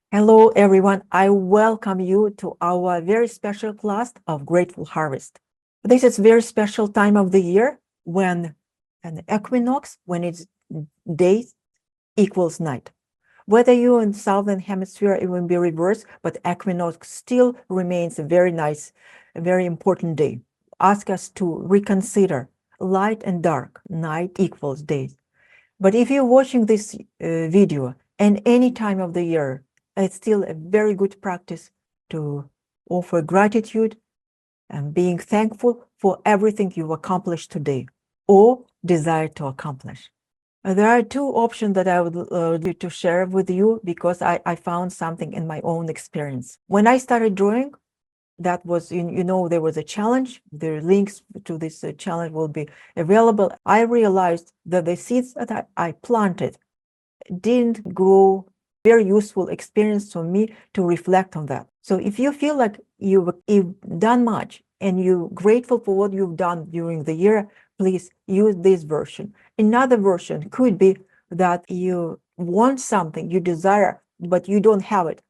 Hello, everyone. I welcome you to our very special class of Grateful Harvest. This is a very special time of the year when an equinox, when its day equals night. Whether you're in southern hemisphere, it will be reversed, but equinox still remains a very nice, a very important day. Ask us to reconsider light and dark, night equals day. But if you're watching this video and any time of the year, it's still a very good practice to offer gratitude and being thankful for everything you've accomplished today or desire to accomplish. There are two options that I would like to share with you because I found something in my own experience. When I started drawing, that was, there was a challenge. The links to this challenge will be available. I realized that the seeds that I planted didn't grow. Very useful experience for me to reflect on that. So if you feel like you've done much and you're grateful for what you've done during the year, please use this version. Another version could be that you want something, you desire, but you don't have it.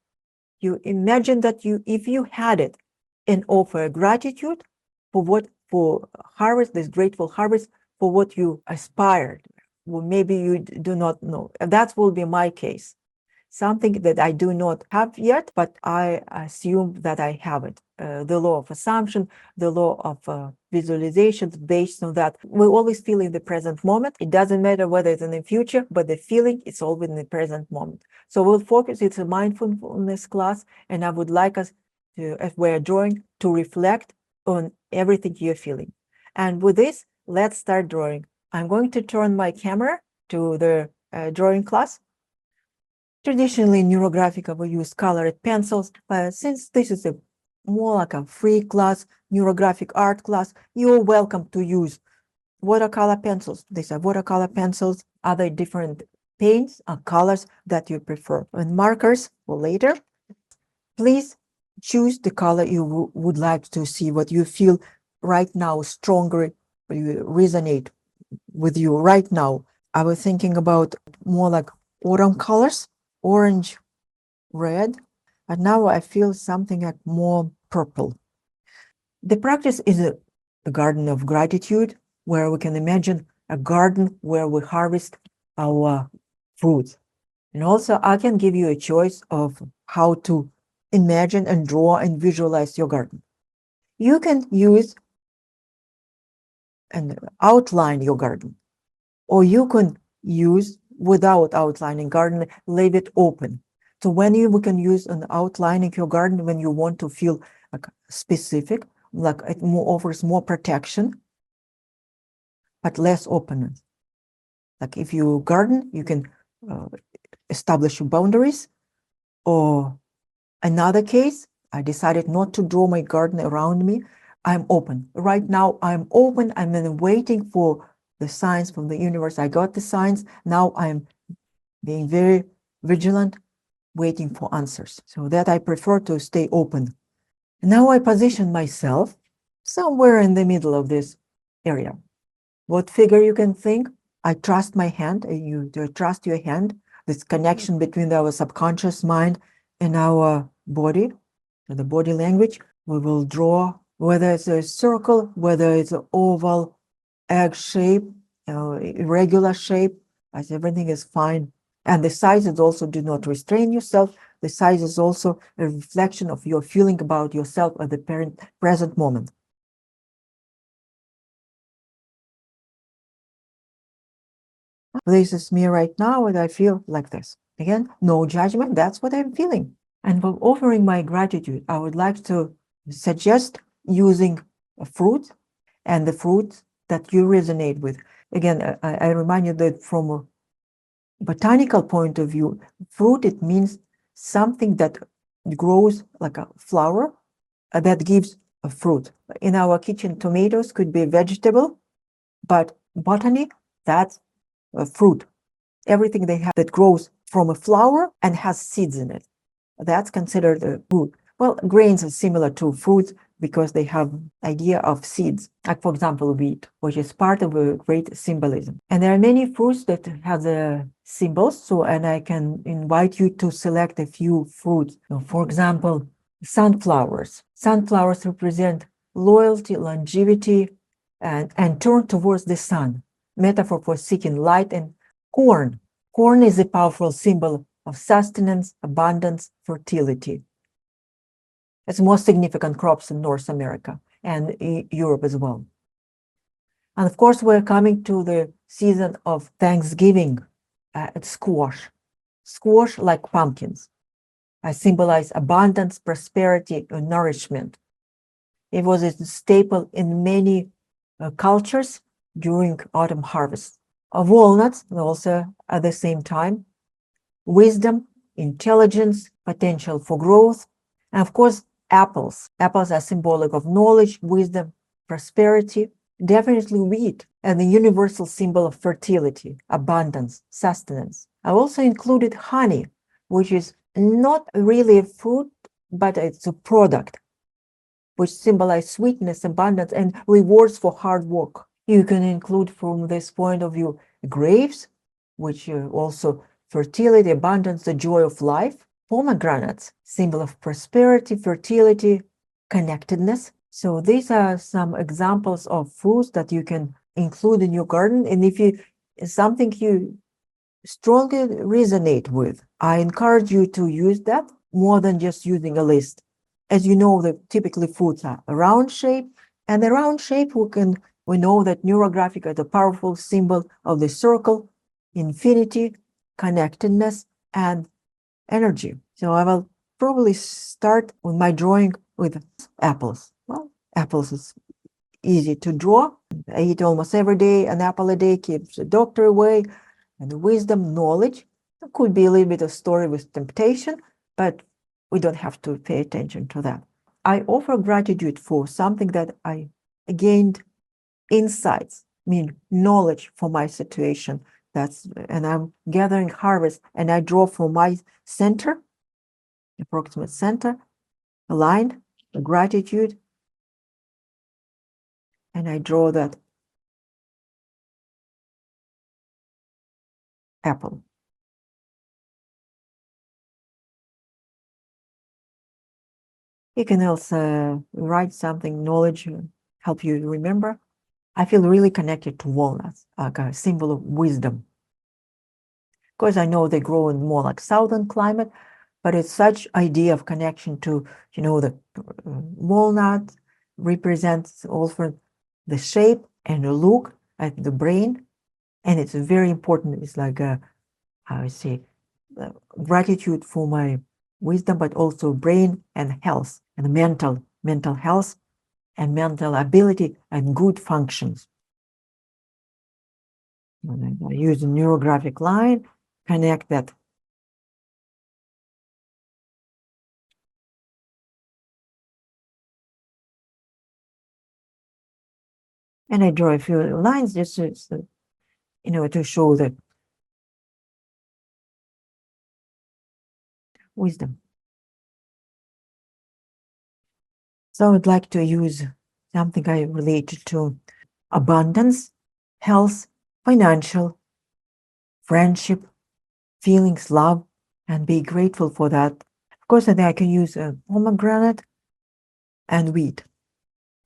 You imagine that if you had it, and offer gratitude for harvest, this grateful harvest for what you aspired. Well, maybe you do not know. That will be my case. Something that I do not have yet, but I assume that I have it. The law of assumption, the law of visualization, based on that. We always feel in the present moment. It doesn't matter whether it's in the future, but the feeling is always in the present moment. So we'll focus, it's a mindfulness class, and I would like us to, as we're drawing, to reflect on everything you're feeling. And with this, let's start drawing. I'm going to turn my camera to the drawing class. Traditionally, in Neurographica, we use colored pencils. Since this is more like a free class, Neurographic art class, you're welcome to use watercolor pencils. These are watercolor pencils, other different paints or colors that you prefer. And markers for later. Please choose the color you would like to see, what you feel right now stronger, resonate with you right now. I was thinking about more like autumn colors, orange, red, and now I feel something like more purple. The practice is a garden of gratitude, where we can imagine a garden where we harvest our fruits. And also I can give you a choice of how to imagine and draw and visualize your garden. You can use and outline your garden, or you can use without outlining garden, leave it open. So when we can use an outlining your garden when you want to feel like specific, like it offers more protection, but less openness. Like if you garden, you can establish your boundaries. Or another case, I decided not to draw my garden around me. I'm open. Right now, I'm open. I'm waiting for the signs from the universe. I got the signs. Now I'm being very vigilant, waiting for answers. So that I prefer to stay open. Now I position myself somewhere in the middle of this area. What figure you can think? I trust my hand. You trust your hand. This connection between our subconscious mind and our body, the body language. We will draw, whether it's a circle, whether it's an oval, egg shape, irregular shape, as everything is fine. And the sizes also do not restrain yourself. The size is also a reflection of your feeling about yourself at the present moment. This is me right now, and I feel like this. Again, no judgment, that's what I'm feeling. And for offering my gratitude, I would like to suggest using a fruit and the fruit that you resonate with. Again, I remind you that from a botanical point of view, fruit, it means something that grows like a flower that gives a fruit. In our kitchen, tomatoes could be a vegetable, but botany, that's a fruit. Everything they have that grows from a flower and has seeds in it, that's considered a fruit. Well, grains are similar to fruits, because they have idea of seeds, like for example wheat, which is part of a great symbolism. And there are many fruits that have the symbols. So, and I can invite you to select a few fruits. So, for example, sunflowers. Sunflowers represent loyalty, longevity, and turn towards the sun. Metaphor for seeking light. And corn. Corn is a powerful symbol of sustenance, abundance, fertility. It's the most significant crops in North America and Europe as well. And of course, we're coming to the season of Thanksgiving. It's squash. Squash, like pumpkins, symbolize abundance, prosperity, and nourishment. It was a staple in many cultures during autumn harvest. Walnuts, also at the same time, wisdom, intelligence, potential for growth, and of course, apples. Apples are symbolic of knowledge, wisdom, prosperity. Definitely wheat, and the universal symbol of fertility, abundance, sustenance. I also included honey, which is not really a fruit, but it's a product, which symbolizes sweetness, abundance, and rewards for hard work. You can include from this point of view grapes, which also fertility, abundance, the joy of life. Pomegranates, symbol of prosperity, fertility, connectedness. So these are some examples of fruits that you can include in your garden. And if something you strongly resonate with, I encourage you to use that more than just using a list. As you know, the typically fruits are a round shape, and the round shape we know that Neurographic is a powerful symbol of the circle, infinity, connectedness, and energy. So I will probably start with my drawing with apples. Well, apples is easy to draw. I eat almost every day. An apple a day keeps the doctor away. And wisdom, knowledge. It could be a little bit of story with temptation, but we don't have to pay attention to that. I offer gratitude for something that I gained insights, knowledge for my situation. And I'm gathering harvest, and I draw from my center, approximate center, a line, a gratitude, and I draw that apple. You can also write something, knowledge, help you remember. I feel really connected to walnuts, like a symbol of wisdom. Of course, I know they grow in more like southern climate, but it's such idea of connection to, the walnut represents also the shape and the look at the brain. And it's very important. It's like gratitude for my wisdom, but also brain and health and mental health and mental ability and good functions. And I use a neurographic line, connect that. And I draw a few lines just to show the wisdom. So I'd like to use something I related to abundance, health, financial, friendship, feelings, love, and be grateful for that. Of course, I can use a pomegranate and wheat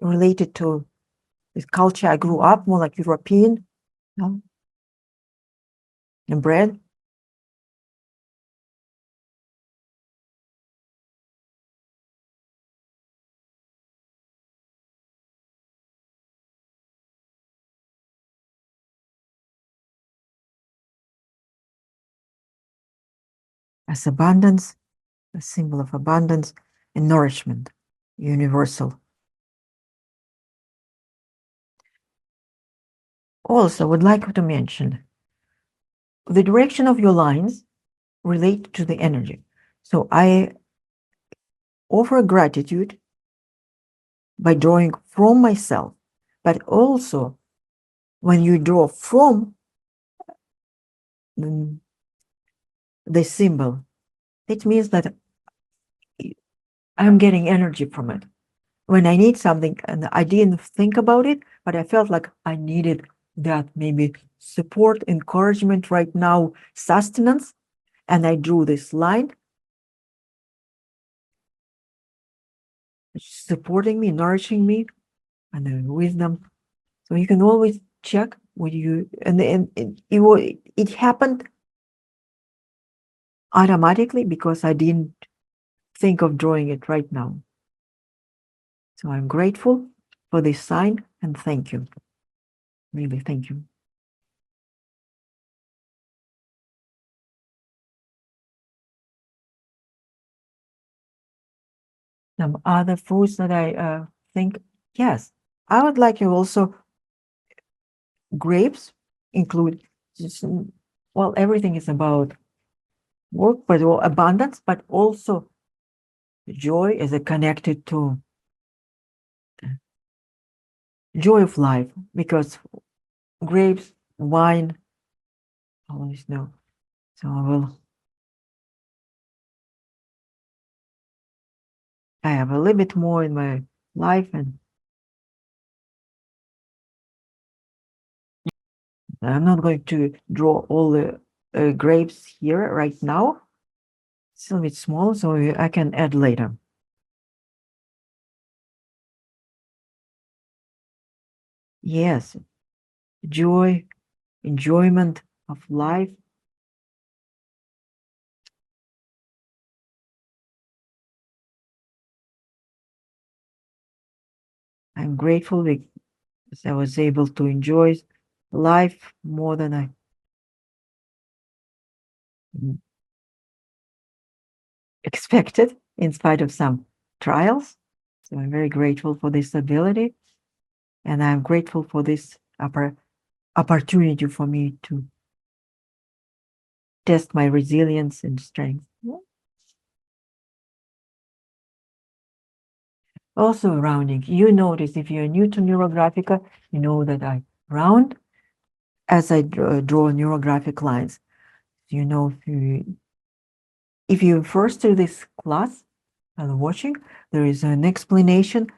related to this culture. I grew up more like European, and bread. As abundance, a symbol of abundance and nourishment, universal. Also, would like to mention the direction of your lines relate to the energy. So I offer gratitude by drawing from myself, but also when you draw from the symbol, it means that I'm getting energy from it. when I need something and I didn't think about it, but I felt like I needed that maybe support, encouragement right now, sustenance. And I drew this line supporting me, nourishing me, and wisdom. So you can always check what you, and it happened automatically because I didn't think of drawing it right now. So I'm grateful for this sign and thank you. Really, thank you. Some other foods that I think, yes, I would like you also, grapes include, well, everything is about work, but abundance, but also joy is connected to joy of life, because grapes, wine, always know. So I have a little bit more in my life, and I'm not going to draw all the grapes here right now. It's a little bit small, so I can add later. Yes, joy, enjoyment of life. I'm grateful because I was able to enjoy life more than I expected, in spite of some trials. So I'm very grateful for this ability, and I'm grateful for this opportunity for me to test my resilience and strength. Also rounding, you notice if you're new to Neurographica, you know that I round as I draw neurographic lines. You know, if you first to this class and watching, there is an explanation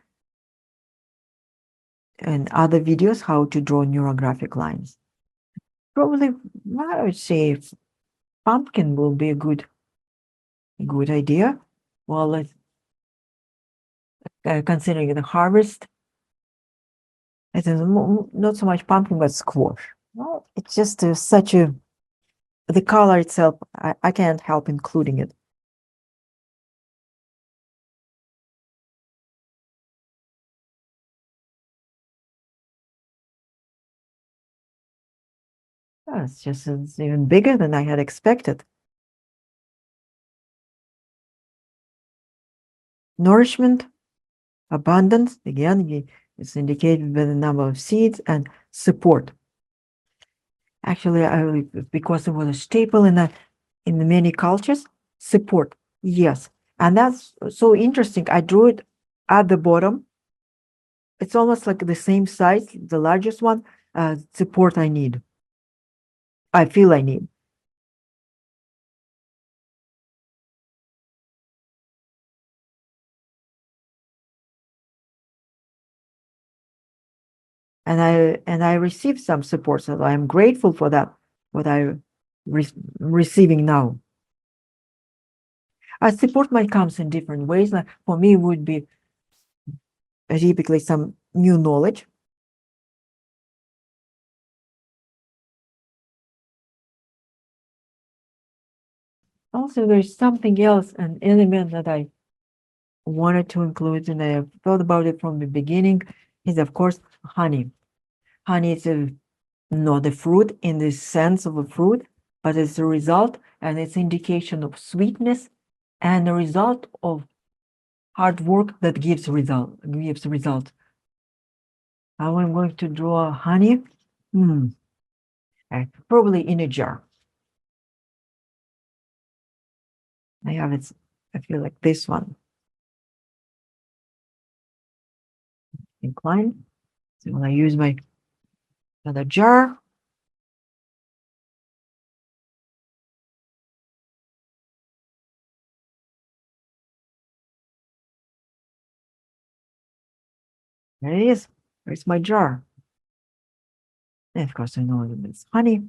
and other videos how to draw neurographic lines. Probably, I would say pumpkin will be a good idea. Well, let's considering the harvest, it is not so much pumpkin, but squash. Well, it's just such a, the color itself, I can't help including it. It's even bigger than I had expected. Nourishment, abundance, again, it's indicated by the number of seeds, and support. Actually, because it was a staple in the many cultures, support, yes. And that's so interesting. I drew it at the bottom. It's almost like the same size, the largest one, support I need. I feel I need. And I received some support, so I'm grateful for that, what I receiving now. Support might comes in different ways. Like for me, it would be typically some new knowledge. Also, there's something else, an element that I wanted to include, and I have thought about it from the beginning, is of course honey. Honey is not a fruit in the sense of a fruit, but it's a result, and it's indication of sweetness and a result of hard work that gives result. How I'm going to draw honey? Probably in a jar. I have it, I feel like this one. Inclined. So when I use my another jar, There it is. There's my jar. And of course, I know that it's honey.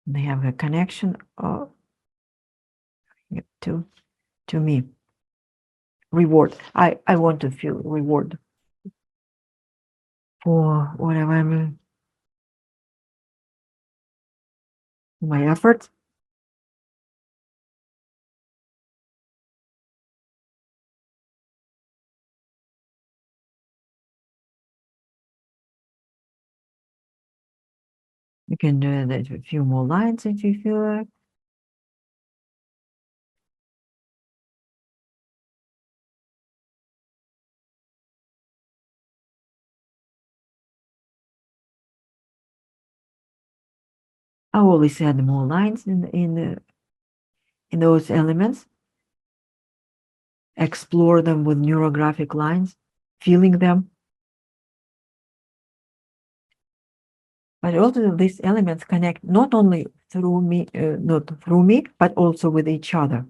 They have a connection to me. Reward. I want to feel reward for whatever I'm my effort. You can do that a few more lines if you feel like. I always add more lines in those elements. Explore them with neurographic lines, feeling them. But also these elements connect not only through me, not through me, but also with each other.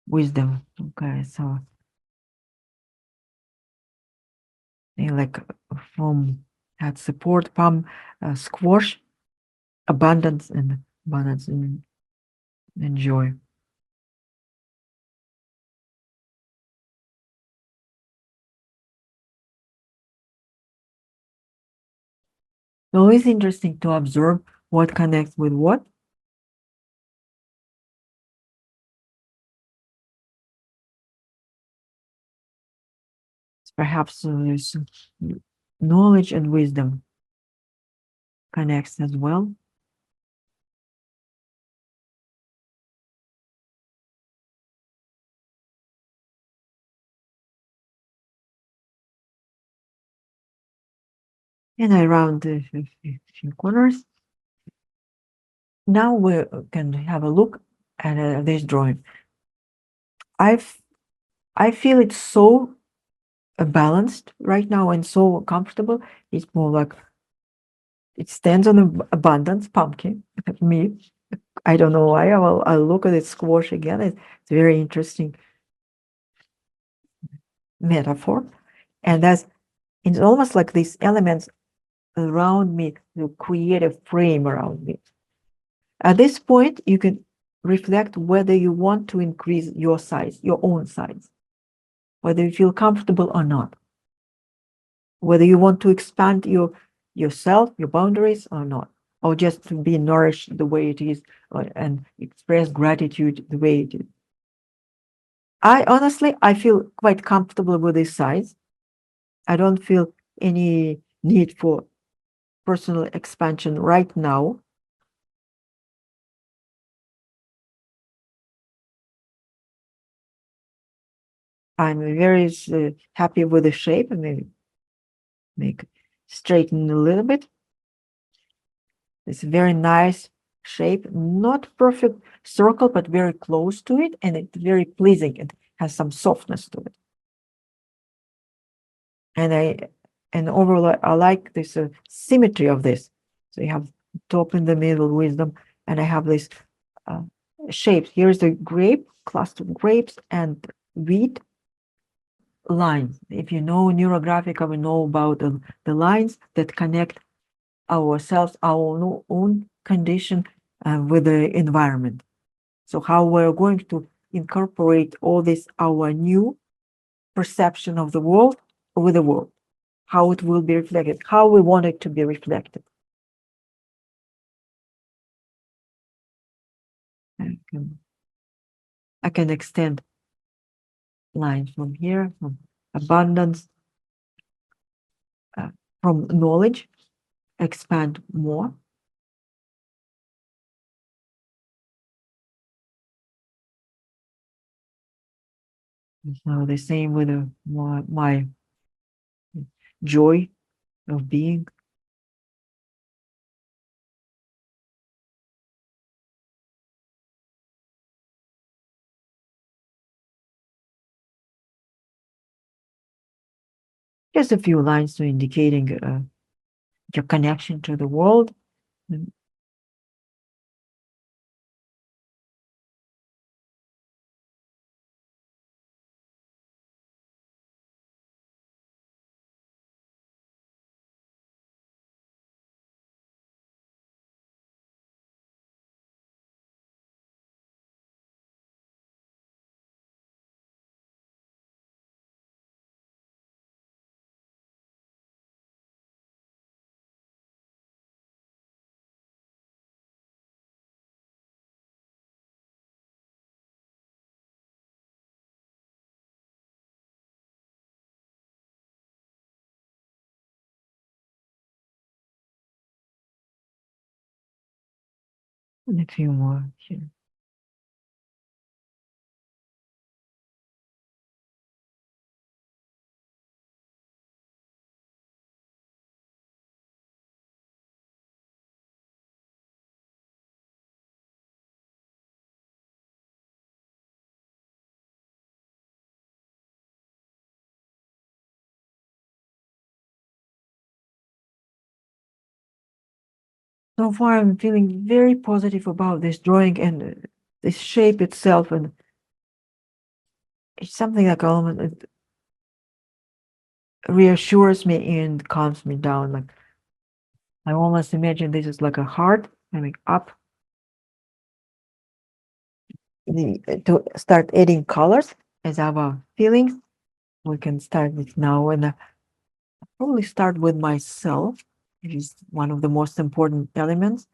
Wisdom. Okay, so like from that support, palm, squash, abundance and joy. Always interesting to observe what connects with what. Perhaps there's knowledge and wisdom connects as well. And I round a few corners. Now we can have a look at this drawing. I feel it's so balanced right now and so comfortable. It's more like it stands on abundance pumpkin. Me, I don't know why. I'll look at it squash again. It's very interesting metaphor, and it's almost like these elements around me to create a frame around me. At this point, you can reflect whether you want to increase your size, your own size, whether you feel comfortable or not, whether you want to expand yourself, your boundaries or not, or just to be nourished the way it is and express gratitude the way it is. I feel quite comfortable with this size. I don't feel any need for personal expansion right now. I'm very happy with the shape and maybe make straighten a little bit. It's a very nice shape, not perfect circle, but very close to it, and it's very pleasing. It has some softness to it. And overall, I like this symmetry of this. So you have top in the middle, wisdom, and I have this shapes. Here's the grape, cluster of grapes, and wheat lines. If you know Neurographica, we know about the lines that connect ourselves, our own condition with the environment. So how we're going to incorporate all this, our new perception of the world with the world, how it will be reflected, how we want it to be reflected. I can extend lines from here, from abundance, from knowledge, expand more. So the same with my joy of being. Just a few lines to indicating your connection to the world. And a few more here. So far, I'm feeling very positive about this drawing and this shape itself, and it's something that almost reassures me and calms me down. Like I almost imagine this is like a heart coming up. To start adding colors as our feelings, we can start it now, and probably start with myself, which is one of the most important elements.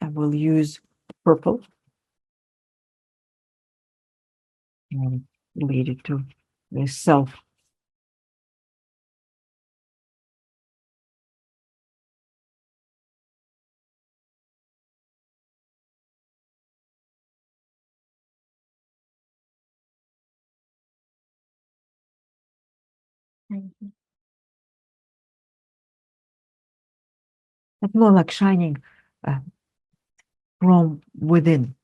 I will use purple and lead it to the self. It's more like shining uh, from within.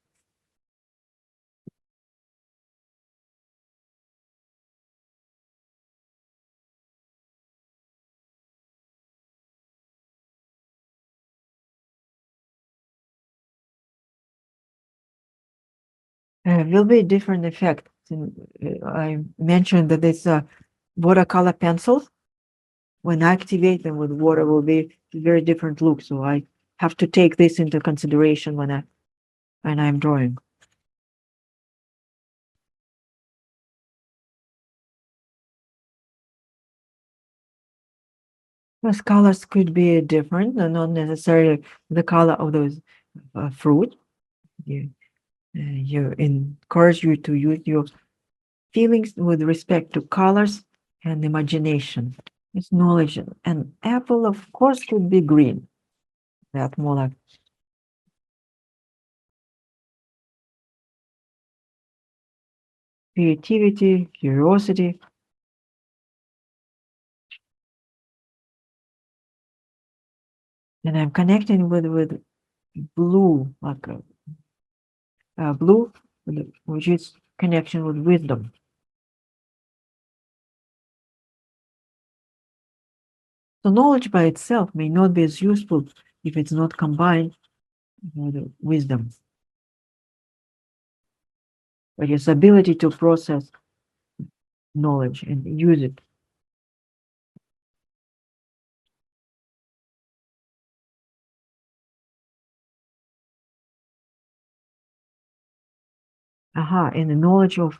Will be a different effect. I mentioned that it's watercolor pencils. When I activate them with water, will be a very different look. So I have to take this into consideration when I'm drawing. Those colors could be different, and not necessarily the color of those fruit. You encourage you to use your feelings with respect to colors and imagination. It's knowledge. An apple, of course, could be green. That more like creativity, curiosity. And I'm connecting with blue, like blue, which is connection with wisdom. So knowledge by itself may not be as useful if it's not combined with wisdom. But its ability to process knowledge and use it. Aha, and the knowledge of,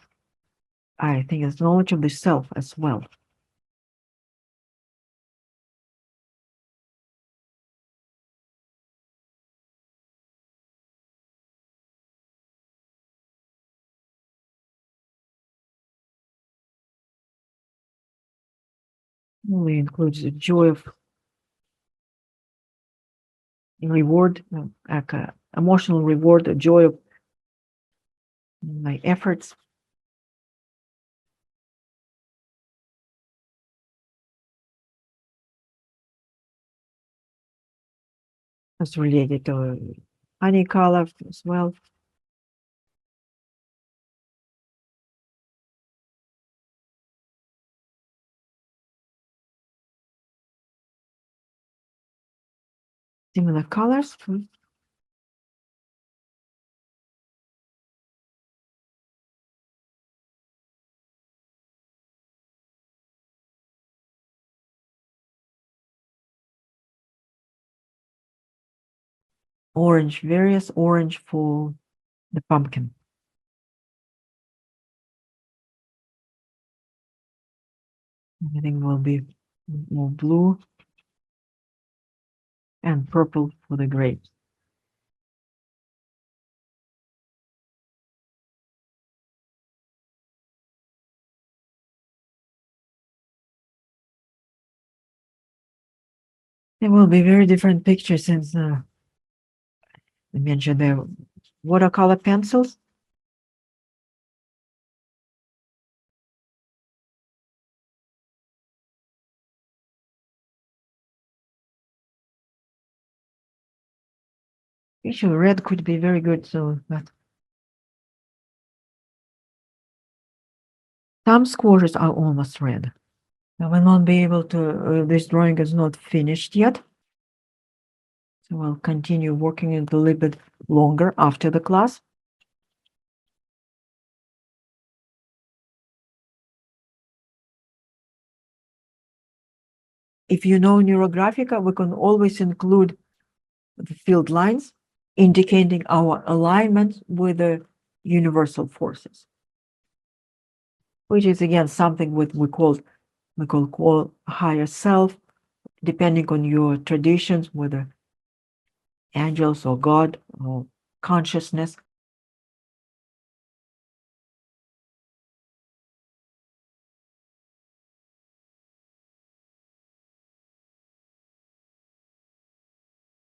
I think it's knowledge of the self as well. Only includes the joy of reward, like emotional reward, the joy of my efforts. It's related to honey color as well. Similar colors. Orange, various orange for the pumpkin. Everything will be more blue and purple for the grapes. There will be very different pictures since I mentioned the watercolor pencils. Actually, red could be very good, so but some squashes are almost red. I will not be able to, this drawing is not finished yet. So I'll continue working it a little bit longer after the class. If you know Neurographica, we can always include the field lines indicating our alignment with the universal forces, which is again something we call higher self, depending on your traditions, whether angels or God or consciousness.